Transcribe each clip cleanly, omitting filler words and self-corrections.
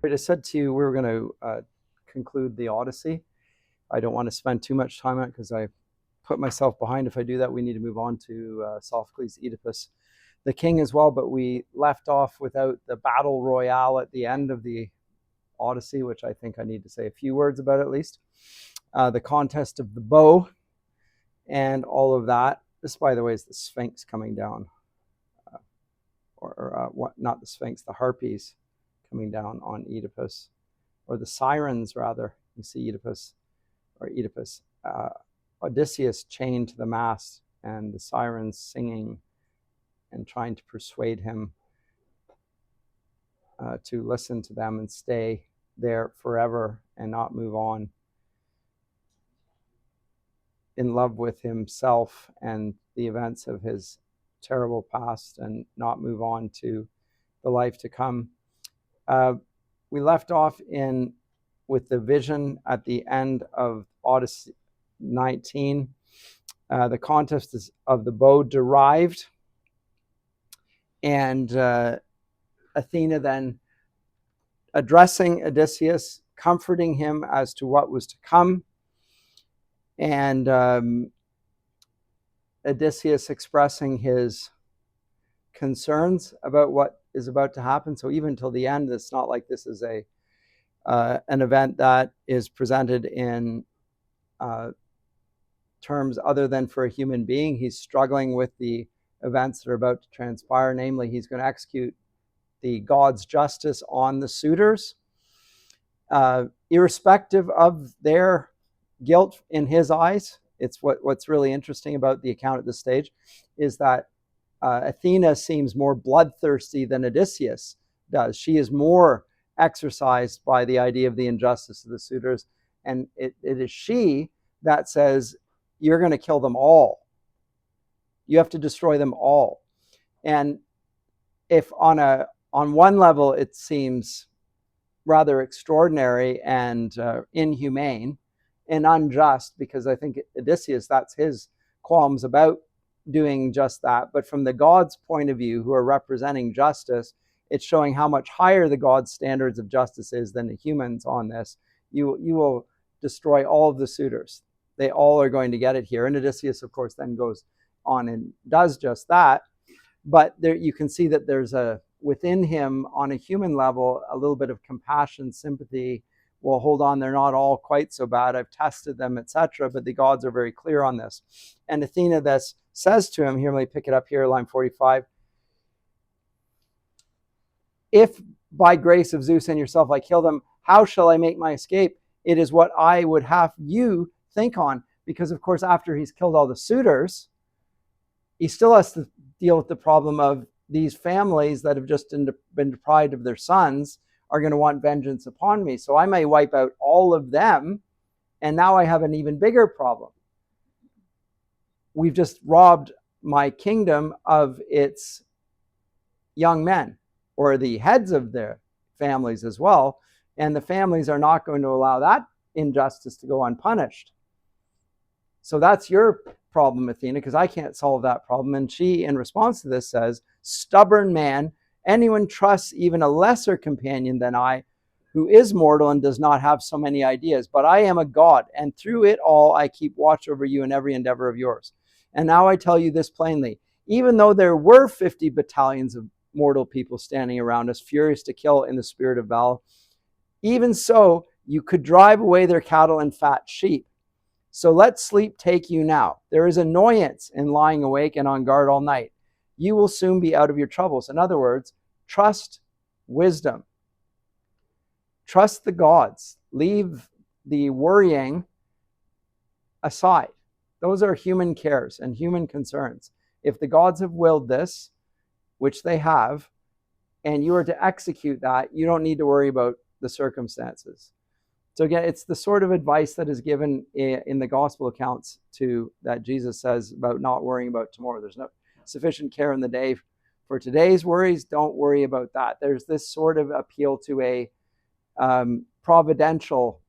Right, I said to you we were going to conclude the Odyssey. I don't want to spend too much time on it because I put myself behind. If I do that, we need to move on to Sophocles' Oedipus, the king as well. But we left off without the battle royale at the end of the Odyssey, which I think I need to say a few words about at least. The contest of the bow and all of that. This, by the way, is the Sphinx coming down. Not the Sphinx, the Harpies coming down on Oedipus, or the Sirens rather. You see Oedipus. Odysseus chained to the mast, and the Sirens singing and trying to persuade him to listen to them and stay there forever and not move on, in love with himself and the events of his terrible past, and not move on to the life to come. We left off with the vision at the end of Odyssey 19. The contest of the bow derived, and Athena then addressing Odysseus, comforting him as to what was to come, and Odysseus expressing his concerns about what is about to happen. So even till the end, it's not like this is an event that is presented in terms other than for a human being. He's struggling with the events that are about to transpire. Namely, he's going to execute the god's justice on the suitors, irrespective of their guilt in his eyes. It's what's really interesting about the account at this stage is that Athena seems more bloodthirsty than Odysseus does. She is more exercised by the idea of the injustice of the suitors, and it is she that says, you're going to kill them all. You have to destroy them all. And if on one level it seems rather extraordinary and inhumane and unjust, because I think Odysseus, that's his qualms about doing just that. But from the gods' point of view, who are representing justice, it's showing how much higher the gods' standards of justice is than the humans on this. You will destroy all of the suitors. They all are going to get it here. And Odysseus, of course, then goes on and does just that. But there you can see that there's within him, on a human level, a little bit of compassion, sympathy. Well, hold on, they're not all quite so bad. I've tested them, etc. But the gods are very clear on this. And Athena thus says to him, here, let me pick it up here, line 45. If by grace of Zeus and yourself I kill them, how shall I make my escape? It is what I would have you think on. Because, of course, after he's killed all the suitors, he still has to deal with the problem of these families that have just been deprived of their sons are going to want vengeance upon me. So I may wipe out all of them, and now I have an even bigger problem. We've just robbed my kingdom of its young men, or the heads of their families as well, and the families are not going to allow that injustice to go unpunished. So that's your problem, Athena, because I can't solve that problem. And she, in response to this, says, stubborn man, anyone trusts even a lesser companion than I, who is mortal and does not have so many ideas. But I am a god, and through it all I keep watch over you in every endeavor of yours. And now I tell you this plainly, even though there were 50 battalions of mortal people standing around us, furious to kill in the spirit of battle, even so you could drive away their cattle and fat sheep. So let sleep take you now. There is annoyance in lying awake and on guard all night. You will soon be out of your troubles. In other words, trust wisdom. Trust the gods. Leave the worrying aside. Those are human cares and human concerns. If the gods have willed this, which they have, and you are to execute that, you don't need to worry about the circumstances. So again, it's the sort of advice that is given in the gospel accounts that Jesus says about not worrying about tomorrow. There's no sufficient care in the day for today's worries. Don't worry about that. There's this sort of appeal to a providential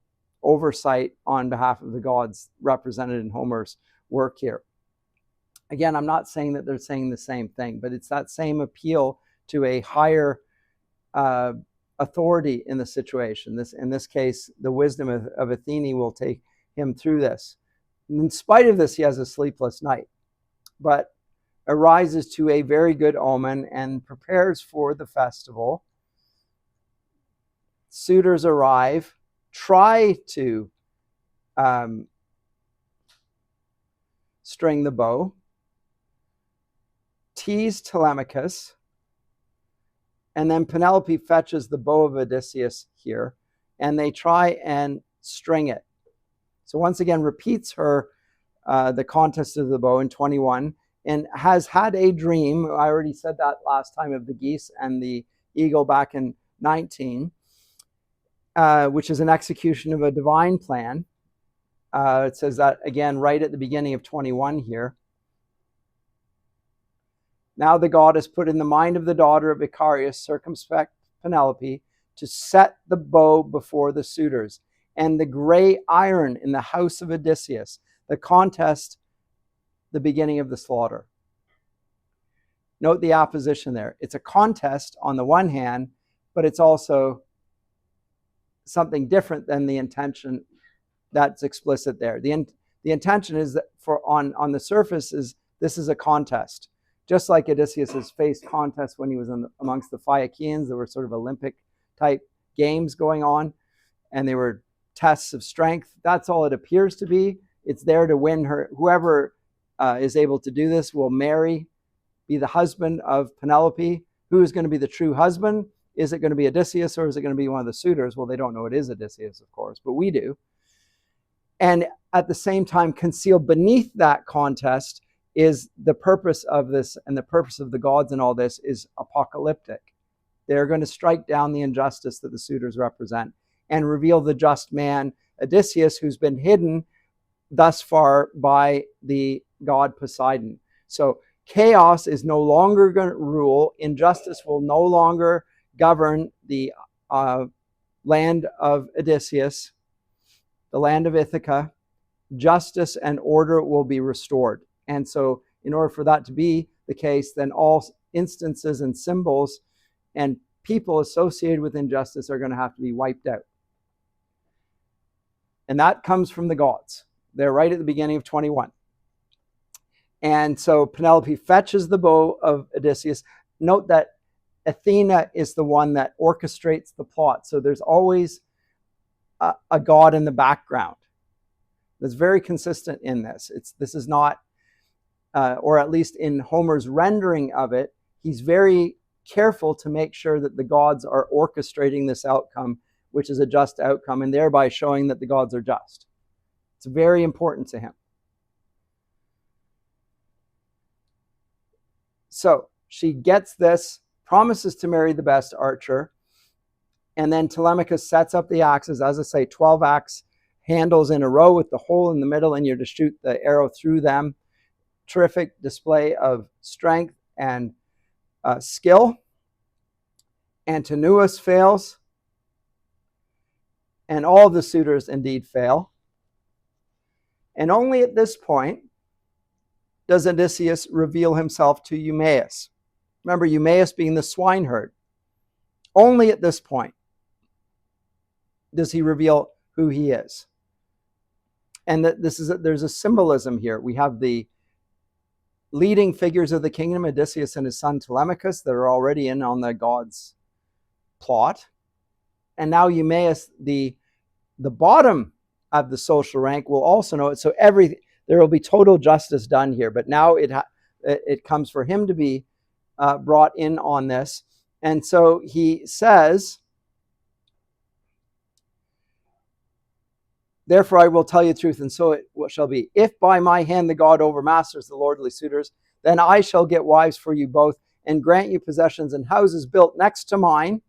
oversight on behalf of the gods represented in Homer's work here. Again, I'm not saying that they're saying the same thing, but it's that same appeal to a higher authority in the situation. In this case, the wisdom of Athene will take him through this. In spite of this, he has a sleepless night, but arises to a very good omen and prepares for the festival. Suitors arrive, try to string the bow, tease Telemachus, and then Penelope fetches the bow of Odysseus here, and they try and string it. So once again, repeats her the contest of the bow in 21, and has had a dream. I already said that last time, of the geese and the eagle back in 19, which is an execution of a divine plan. It says that again right at the beginning of 21 here. Now the goddess put in the mind of the daughter of Icarius, circumspect Penelope, to set the bow before the suitors, and the gray iron in the house of Odysseus, the contest, the beginning of the slaughter. Note the opposition there. It's a contest on the one hand, but it's also something different than the intention that's explicit there. The intention is that on the surface is this is a contest. Just like Odysseus has faced contests when he was amongst the Phaeacians. There were sort of Olympic type games going on, and they were tests of strength. That's all it appears to be. It's there to win her. Whoever is able to do this will be the husband of Penelope. Who is going to be the true husband? Is it going to be Odysseus, or is it going to be one of the suitors? Well, they don't know it is Odysseus, of course, but we do. And at the same time, concealed beneath that contest is the purpose of this, and the purpose of the gods in all this is apocalyptic. They're going to strike down the injustice that the suitors represent and reveal the just man, Odysseus, who's been hidden thus far by the god Poseidon. So chaos is no longer going to rule. Injustice will no longer govern the land of Odysseus, the land of Ithaca. Justice and order will be restored. And so in order for that to be the case, then all instances and symbols and people associated with injustice are going to have to be wiped out. And that comes from the gods. They're right at the beginning of 21. And so Penelope fetches the bow of Odysseus. Note that Athena is the one that orchestrates the plot. So there's always a god in the background. That's very consistent in this. This is not, or at least in Homer's rendering of it, he's very careful to make sure that the gods are orchestrating this outcome, which is a just outcome, and thereby showing that the gods are just. It's very important to him. So she gets this, promises to marry the best archer, and then Telemachus sets up the axes, as I say, 12 axe handles in a row with the hole in the middle, and you're to shoot the arrow through them. Terrific display of strength and skill. Antinous fails, and all the suitors indeed fail. And only at this point does Odysseus reveal himself to Eumaeus. Remember, Eumaeus being the swineherd. Only at this point does he reveal who he is. And that there's a symbolism here. We have the leading figures of the kingdom, Odysseus and his son Telemachus, that are already in on the gods' plot. And now Eumaeus, the bottom of the social rank, will also know it. So there will be total justice done here. But now it comes for him to be brought in on this. And so he says, therefore I will tell you the truth, and so it shall be. If by my hand the god overmasters the lordly suitors, then I shall get wives for you both, and grant you possessions and houses built next to mine,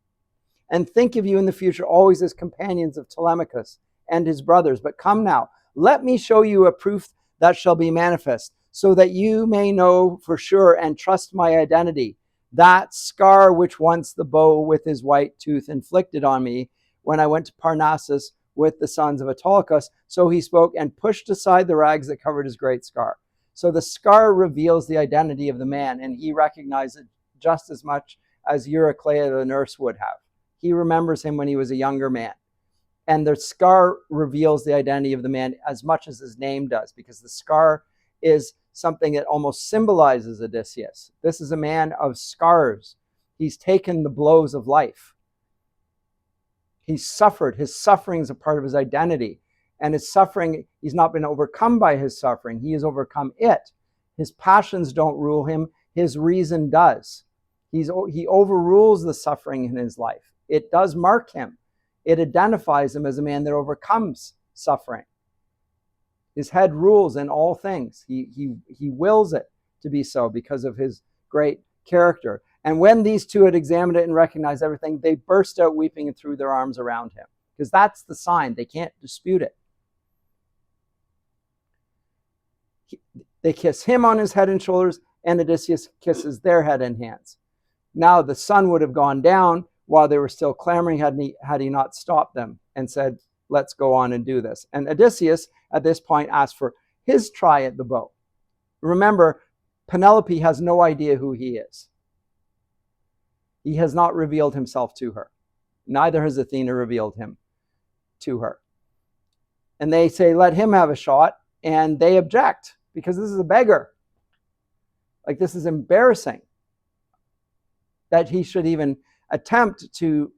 and think of you in the future always as companions of Telemachus and his brothers. But come now, let me show you a proof that shall be manifest, so that you may know for sure and trust my identity. That scar which once the bow with his white tooth inflicted on me when I went to Parnassus with the sons of Autolycus. So he spoke and pushed aside the rags that covered his great scar. So the scar reveals the identity of the man, and he recognized it just as much as Eurycleia the nurse would have. he remembers him when he was a younger man. And the scar reveals the identity of the man as much as his name does, because the scar is something that almost symbolizes Odysseus. This is a man of scars. He's taken the blows of life. He's suffered. His suffering is a part of his identity. And his suffering, he's not been overcome by his suffering. He has overcome it. His passions don't rule him. His reason does. He overrules the suffering in his life. It does mark him. It identifies him as a man that overcomes suffering. His head rules in all things. He wills it to be so because of his great character. And when these two had examined it and recognized everything, they burst out weeping and threw their arms around him. Because that's the sign. They can't dispute it. They kiss him on his head and shoulders, and Odysseus kisses their head and hands. Now the sun would have gone down while they were still clamoring had he not stopped them and said, let's go on and do this. And Odysseus, at this point, asked for his try at the bow. Remember, Penelope has no idea who he is. He has not revealed himself to her. Neither has Athena revealed him to her. And they say, let him have a shot. And they object because this is a beggar. Like, this is embarrassing that he should even attempt to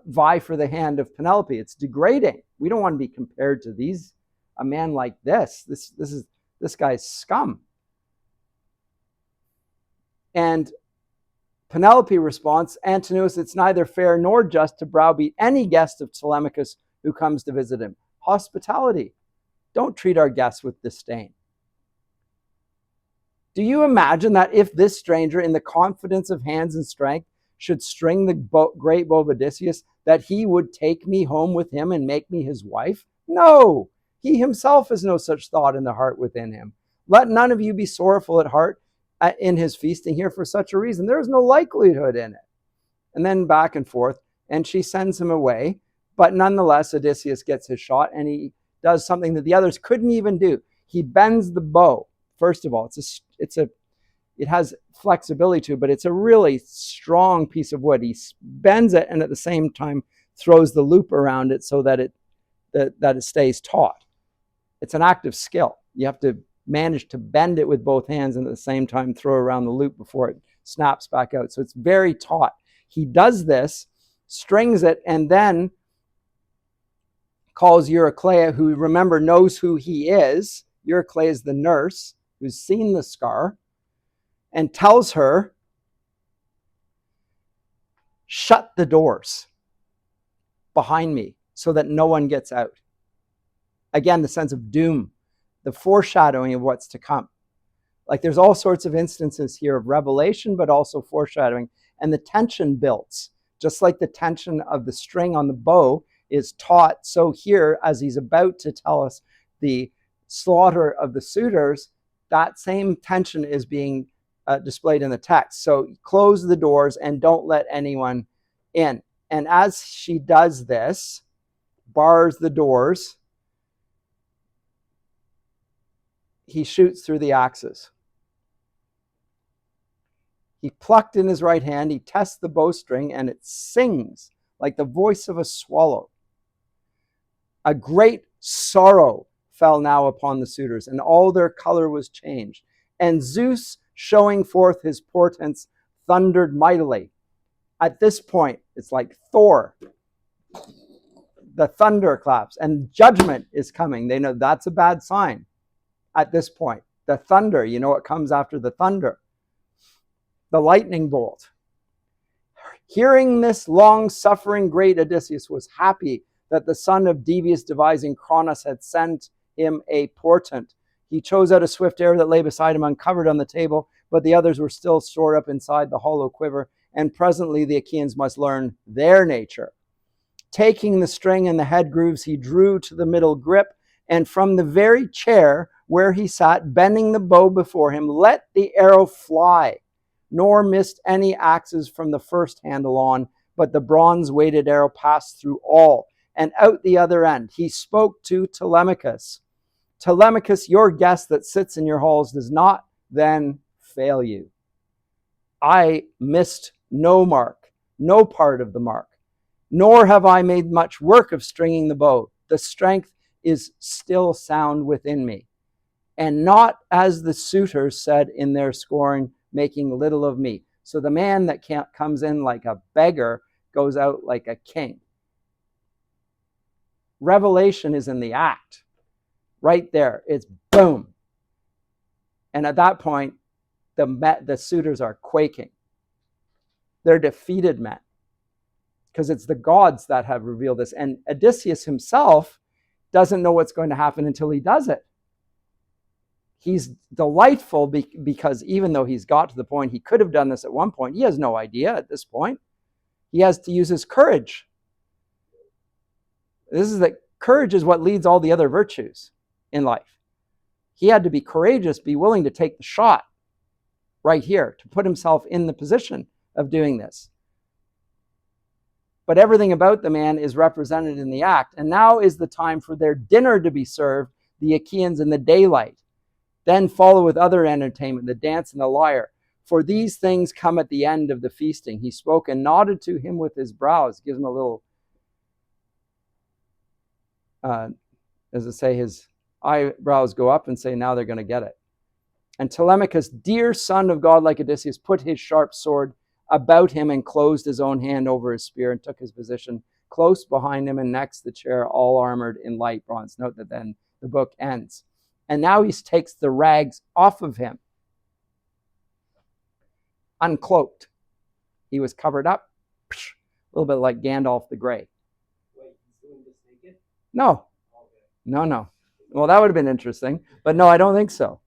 vie for the hand of Penelope. It's degrading. We don't want to be compared to a man like this. This guy's scum. And Penelope responds, Antinous, it's neither fair nor just to browbeat any guest of Telemachus who comes to visit him. Hospitality. Don't treat our guests with disdain. Do you imagine that if this stranger, in the confidence of hands and strength, should string the great bow of Odysseus, that he would take me home with him and make me his wife? No, he himself has no such thought in the heart within him. Let none of you be sorrowful at heart in his feasting here for such a reason. There is no likelihood in it. And then back and forth, and she sends him away. But nonetheless, Odysseus gets his shot, and he does something that the others couldn't even do. He bends the bow. First of all, it has flexibility to it, but it's a really strong piece of wood. He bends it and at the same time throws the loop around it so that it stays taut. It's an act of skill. You have to manage to bend it with both hands and at the same time throw around the loop before it snaps back out. So it's very taut. He does this, strings it, and then calls Eurycleia, who, remember, knows who he is. Eurycleia is the nurse who's seen the scar, and tells her, shut the doors behind me so that no one gets out. Again, the sense of doom, the foreshadowing of what's to come. Like, there's all sorts of instances here of revelation, but also foreshadowing. And the tension builds, just like the tension of the string on the bow is taut. So here, as he's about to tell us the slaughter of the suitors, that same tension is being displayed in the text. So close the doors and don't let anyone in. And as she does this, bars the doors, he shoots through the axes. He plucked in his right hand, he tests the bowstring, and it sings like the voice of a swallow. A great sorrow fell now upon the suitors, and all their color was changed. And Zeus, showing forth his portents, thundered mightily. At this point, it's like Thor. The thunder claps, and judgment is coming. They know that's a bad sign at this point. The thunder, you know what comes after the thunder? The lightning bolt. Hearing this long-suffering great Odysseus was happy that the son of devious devising Cronos had sent him a portent. He chose out a swift arrow that lay beside him uncovered on the table, but the others were still stored up inside the hollow quiver, and presently the Achaeans must learn their nature. Taking the string and the head grooves, he drew to the middle grip, and from the very chair where he sat, bending the bow before him, let the arrow fly, nor missed any axes from the first handle on, but the bronze-weighted arrow passed through all, and out the other end. He spoke to Telemachus. Telemachus, your guest that sits in your halls does not then fail you. I missed no mark, no part of the mark. Nor have I made much work of stringing the bow. The strength is still sound within me. And not as the suitors said in their scorn, making little of me. So the man that comes in like a beggar goes out like a king. Revelation is in the act. Right there. It's boom. And at that point, the suitors are quaking. They're defeated men. Because it's the gods that have revealed this. And Odysseus himself doesn't know what's going to happen until he does it. He's delightful because even though he's got to the point he could have done this at one point, he has no idea at this point. He has to use his courage. Courage is what leads all the other virtues in life. He had to be courageous, be willing to take the shot right here, to put himself in the position of doing this. But everything about the man is represented in the act. And now is the time for their dinner to be served, the Achaeans, in the daylight. Then follow with other entertainment, the dance and the lyre. For these things come at the end of the feasting. He spoke and nodded to him with his brows. Gives him a little, his eyebrows go up and say, now they're going to get it. And Telemachus, dear son of godlike Odysseus, put his sharp sword about him and closed his own hand over his spear and took his position close behind him and next the chair, all armored in light bronze. Note that then the book ends. And now he takes the rags off of him. Uncloaked. He was covered up. A little bit like Gandalf the Grey. Wait, he's doing this naked? No. Okay. No. Well, that would have been interesting. But no, I don't think so.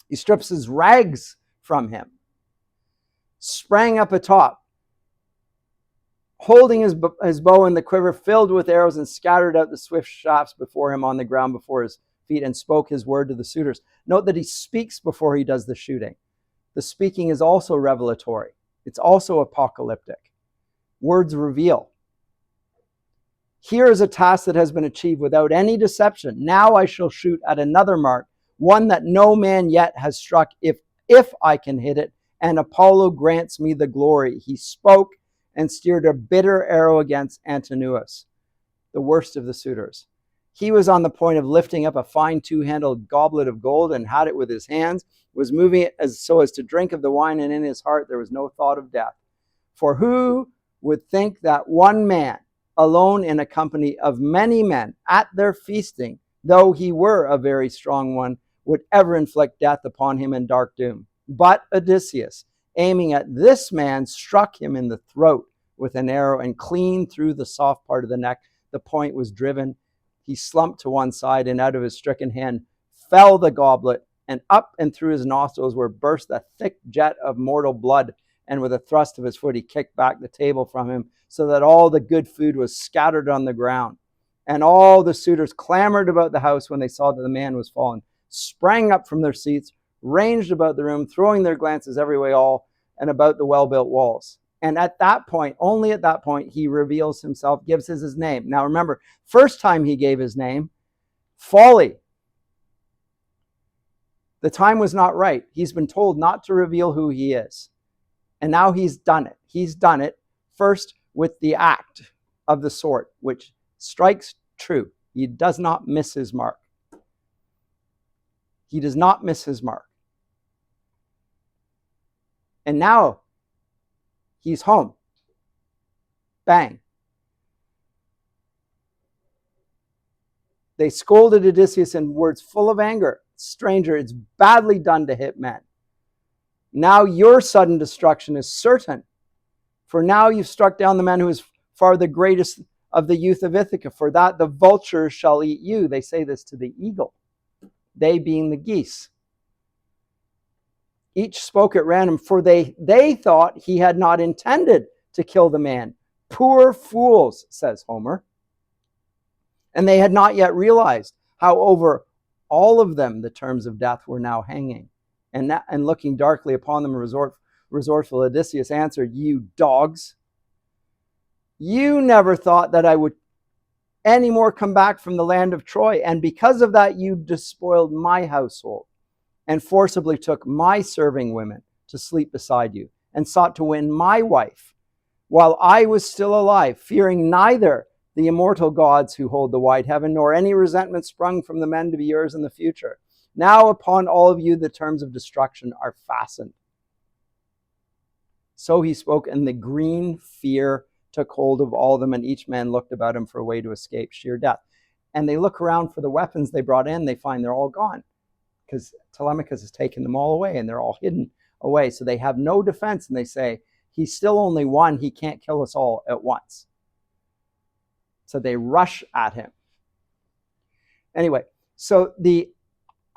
He strips his rags from him. Sprang up atop, holding his bow and the quiver filled with arrows, and scattered out the swift shafts before him on the ground before his feet, and spoke his word to the suitors. Note that he speaks before he does the shooting. The speaking is also revelatory. It's also apocalyptic. Words reveal. Here is a task that has been achieved without any deception. Now I shall shoot at another mark, one that no man yet has struck, if I can hit it, and Apollo grants me the glory. He spoke and steered a bitter arrow against Antinous, the worst of the suitors. He was on the point of lifting up a fine two-handled goblet of gold and had it with his hands, was moving it so as to drink of the wine, and in his heart there was no thought of death. For who would think that one man, alone in a company of many men, at their feasting, though he were a very strong one, would ever inflict death upon him and dark doom? But Odysseus, aiming at this man, struck him in the throat with an arrow, and clean through the soft part of the neck. The point was driven. He slumped to one side, and out of his stricken hand fell the goblet, and up and through his nostrils were burst a thick jet of mortal blood. And with a thrust of his foot, he kicked back the table from him, so that all the good food was scattered on the ground. And all the suitors clamored about the house when they saw that the man was fallen, sprang up from their seats, ranged about the room, throwing their glances every way all and about the well-built walls. And at that point, only at that point, he reveals himself, gives his name. Now remember, first time he gave his name, folly. The time was not right. He's been told not to reveal who he is. And now he's done it. He's done it first with the act of the sword, which strikes true. He does not miss his mark. He does not miss his mark. And now he's home. Bang. They scolded Odysseus in words full of anger. Stranger, it's badly done to hit men. Now your sudden destruction is certain. For now you've struck down the man who is far the greatest of the youth of Ithaca. For that the vultures shall eat you. They say this to the eagle. They being the geese. Each spoke at random, for they thought he had not intended to kill the man. Poor fools, says Homer. And they had not yet realized how over all of them the terms of death were now hanging. And looking darkly upon them, resourceful Odysseus answered, you dogs, you never thought that I would any more come back from the land of Troy, and because of that you despoiled my household and forcibly took my serving women to sleep beside you, and sought to win my wife while I was still alive, fearing neither the immortal gods who hold the wide heaven, nor any resentment sprung from the men to be yours in the future. Now upon all of you the terms of destruction are fastened. So he spoke, and the green fear took hold of all of them, and each man looked about him for a way to escape sheer death. And they look around for the weapons they brought in, they find they're all gone, because Telemachus has taken them all away, and they're all hidden away. So they have no defense, and they say, he's still only one, he can't kill us all at once. So they rush at him. Anyway, so the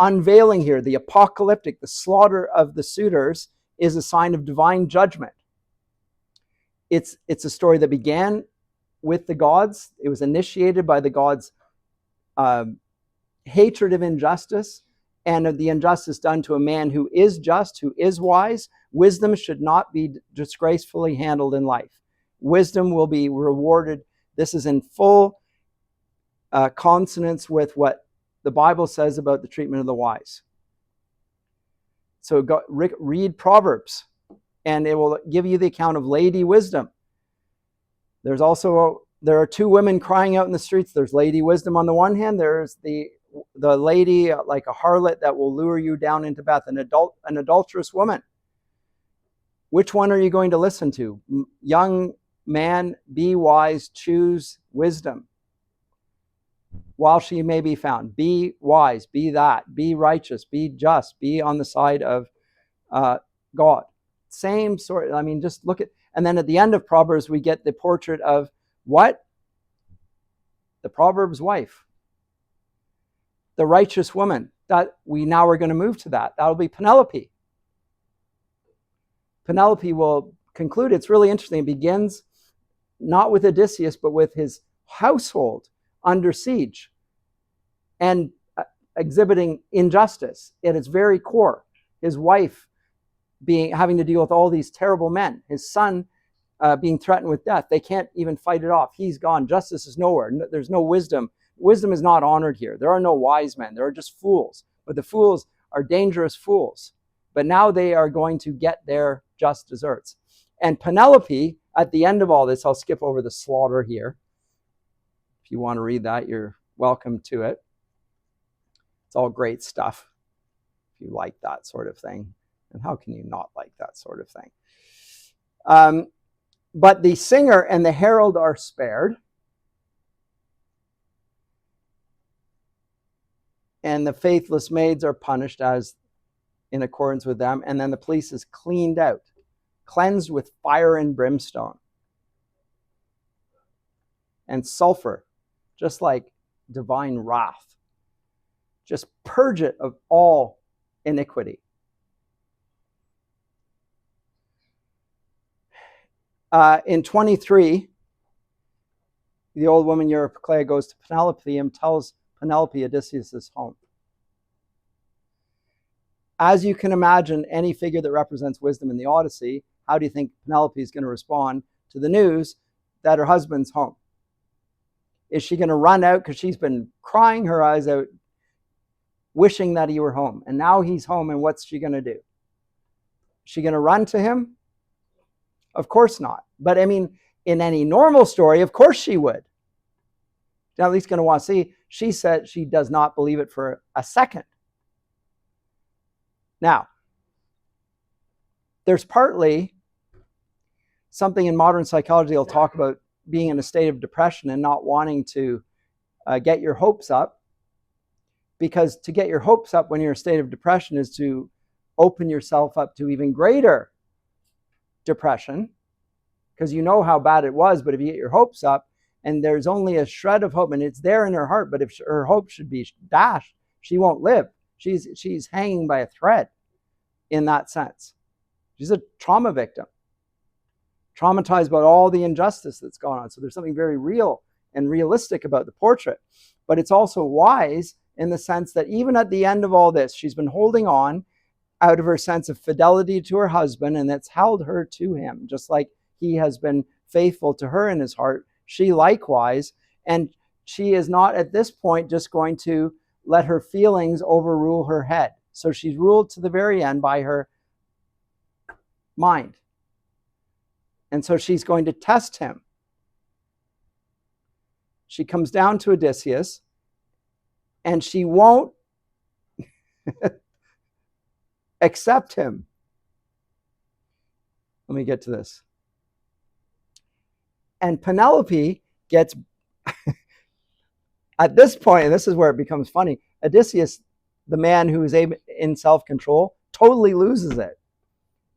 unveiling here, the apocalyptic, the slaughter of the suitors, is a sign of divine judgment. It's a story that began with the gods. It was initiated by the gods' hatred of injustice and of the injustice done to a man who is just, who is wise. Wisdom should not be disgracefully handled in life. Wisdom will be rewarded. This is in full consonance with what the Bible says about the treatment of the wise. So read Proverbs, and it will give you the account of Lady Wisdom. There are two women crying out in the streets. There's Lady Wisdom on the one hand. There's the lady like a harlot that will lure you down into Beth, an adulterous woman. Which one are you going to listen to? Young man, be wise, choose wisdom while she may be found. Be wise, be that, be righteous, be just, be on the side of God. Same sort, just look at, and then at the end of Proverbs, we get the portrait of what? The Proverbs wife. The righteous woman. That we now are going to move to that. That'll be Penelope. Penelope will conclude. It's really interesting. It begins not with Odysseus, but with his household under siege and exhibiting injustice at its very core. His wife having to deal with all these terrible men. His son being threatened with death. They can't even fight it off. He's gone. Justice is nowhere. There's no wisdom. Wisdom is not honored here. There are no wise men. There are just fools. But the fools are dangerous fools. But now they are going to get their just deserts. And Penelope, at the end of all this, I'll skip over the slaughter here. If you want to read that, you're welcome to it. It's all great stuff if you like that sort of thing. And how can you not like that sort of thing? But the singer and the herald are spared. And the faithless maids are punished as in accordance with them. And then the place is cleaned out, cleansed with fire and brimstone and sulfur, just like divine wrath. Just purge it of all iniquity. In 23, the old woman Eurycleia goes to Penelope and tells Penelope Odysseus is home. As you can imagine, any figure that represents wisdom in the Odyssey, how do you think Penelope is going to respond to the news that her husband's home? Is she going to run out because she's been crying her eyes out, wishing that he were home? And now he's home, and what's she going to do? Is she going to run to him? Of course not. But in any normal story, of course she would. She's at least going to want to see. She said she does not believe it for a second. Now, there's partly something in modern psychology will talk about being in a state of depression and not wanting to get your hopes up. Because to get your hopes up when you're in a state of depression is to open yourself up to even greater depression, because you know how bad it was. But if you get your hopes up and there's only a shred of hope and it's there in her heart, but if her hope should be dashed, she won't live. She's hanging by a thread in that sense. She's a trauma victim, traumatized about all the injustice that's gone on. So there's something very real and realistic about the portrait. But it's also wise in the sense that even at the end of all this, she's been holding on out of her sense of fidelity to her husband, and that's held her to him, just like he has been faithful to her in his heart. She likewise, and she is not at this point just going to let her feelings overrule her head. So she's ruled to the very end by her mind. And so she's going to test him. She comes down to Odysseus, and she won't accept him. Let me get to this. And Penelope gets, at this point, and this is where it becomes funny, Odysseus, the man who is in self-control, totally loses it.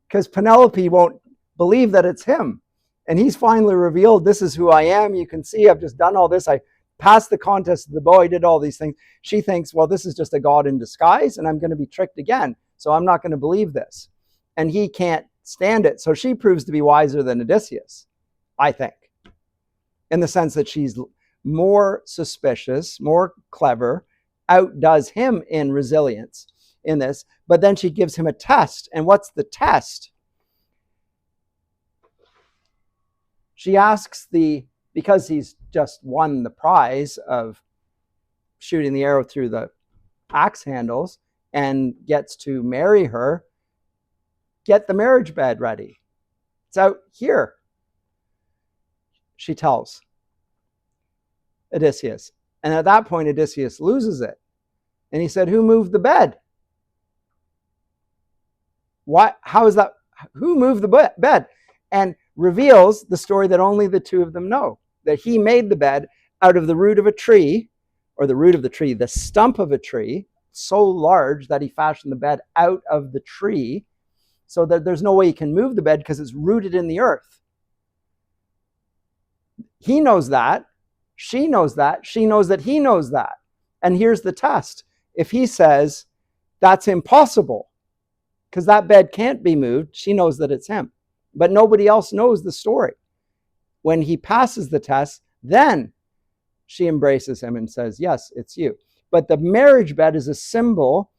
Because Penelope won't believe that it's him. And he's finally revealed, this is who I am. You can see I've just done all this. I passed the contest of the bow. I did all these things. She thinks, well, this is just a god in disguise, and I'm going to be tricked again. So I'm not going to believe this. And he can't stand it. So she proves to be wiser than Odysseus, I think, in the sense that she's more suspicious, more clever, outdoes him in resilience in this. But then she gives him a test. And what's the test? She asks because he's just won the prize of shooting the arrow through the axe handles and gets to marry her, get the marriage bed ready. It's out here, she tells Odysseus. And at that point, Odysseus loses it. And he said, who moved the bed? What? How is that? Who moved the bed? And reveals the story that only the two of them know, that he made the bed out of the root of a tree, or the root of the tree, the stump of a tree, so large that he fashioned the bed out of the tree, so that there's no way he can move the bed because it's rooted in the earth. He knows that. She knows that. She knows that he knows that. And here's the test. If he says, that's impossible, because that bed can't be moved, she knows that it's him. But nobody else knows the story. When he passes the test, then she embraces him and says, yes, it's you. But the marriage bed is a symbol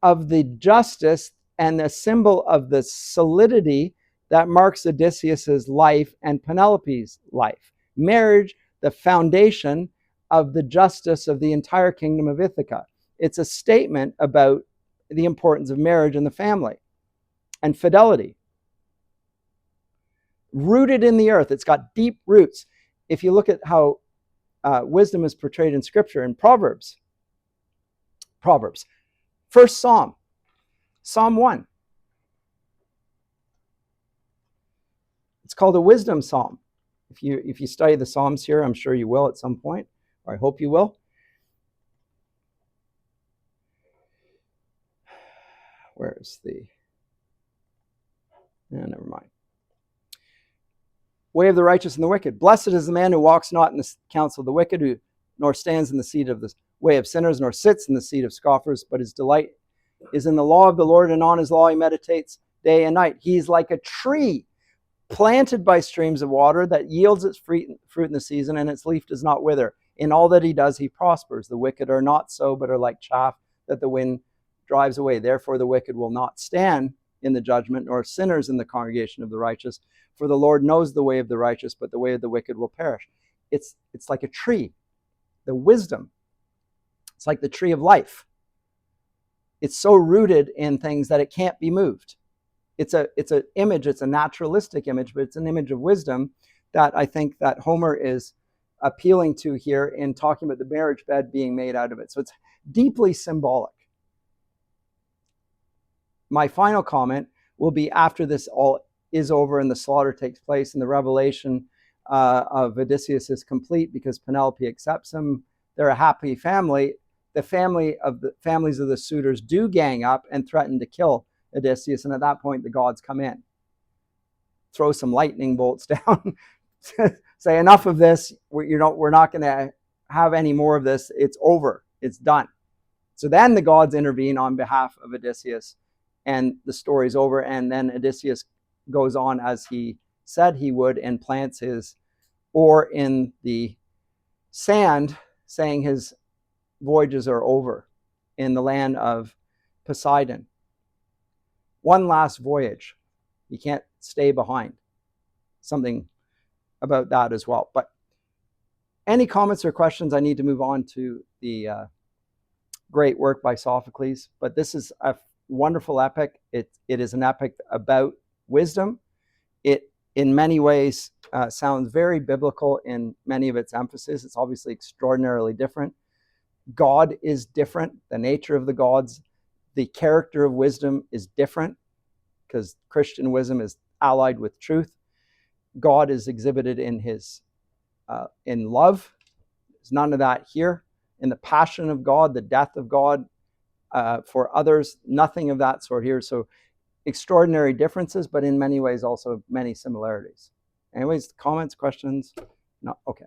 of the justice and a symbol of the solidity that marks Odysseus's life and Penelope's life. Marriage, the foundation of the justice of the entire kingdom of Ithaca. It's a statement about the importance of marriage and the family and fidelity. Rooted in the earth. It's got deep roots. If you look at how wisdom is portrayed in Scripture, in Proverbs. First Psalm, Psalm 1. It's called a wisdom psalm. If you study the Psalms here, I'm sure you will at some point, or I hope you will. Where's the... never mind. Way of the righteous and the wicked. Blessed is the man who walks not in the counsel of the wicked, who nor stands in the seat of the way of sinners, nor sits in the seat of scoffers, but his delight is in the law of the Lord, and on his law he meditates day and night. He's like a tree planted by streams of water that yields its fruit in the season, and its leaf does not wither. In all that he does, he prospers. The wicked are not so, but are like chaff that the wind drives away. Therefore the wicked will not stand in the judgment, nor sinners in the congregation of the righteous. For the Lord knows the way of the righteous, but the way of the wicked will perish. It's like a tree, the wisdom. It's like the tree of life. It's so rooted in things that it can't be moved. It's an image, it's a naturalistic image, but it's an image of wisdom that I think that Homer is appealing to here in talking about the marriage bed being made out of it. So it's deeply symbolic. My final comment will be after this all is over and the slaughter takes place and the revelation of Odysseus is complete because Penelope accepts him. They're a happy family. The families of the suitors do gang up and threaten to kill Odysseus, and at that point the gods come in, throw some lightning bolts down, say enough of this. We're not going to have any more of this. It's over. It's done. So then the gods intervene on behalf of Odysseus, and the story's over. And then Odysseus goes on as he said he would and plants his oar in the sand, saying his voyages are over in the land of Poseidon. One last voyage. He can't stay behind. Something about that as well. But any comments or questions? I need to move on to the great work by Sophocles. But this is a wonderful epic. It is an epic about wisdom. It in many ways sounds very biblical in many of its emphasis. It's obviously extraordinarily different. God is different. The nature of the gods, the character of wisdom is different because Christian wisdom is allied with truth. God is exhibited in his in love. There's none of that here. In the passion of God, the death of God for others, nothing of that sort here. So extraordinary differences, but in many ways also many similarities. Anyways, comments, questions? No, okay.